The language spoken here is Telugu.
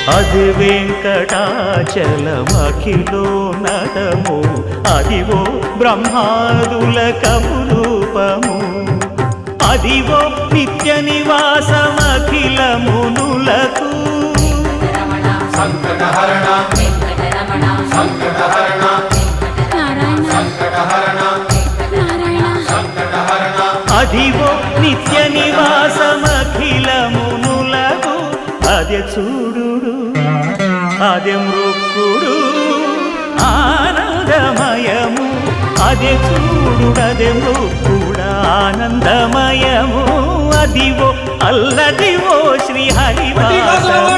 అది వెంకటాచలమఖిలోన్నతము అదివో బ్రహ్మాదుల కపురూపము అదివో నిత్య నివాసమఖిల మునులకు సంకటహరణ సంకటహరణ సంకటహరణ సంకటహరణ అదివో నిత్య నివాసమఖిల మునులకు అదే చూడు అదే మృక్కుడు ఆనందమయము అదే చూడుడదే మృక్కుడ ఆనందమయము అదివో అల్లదివో శ్రీ హరివాసము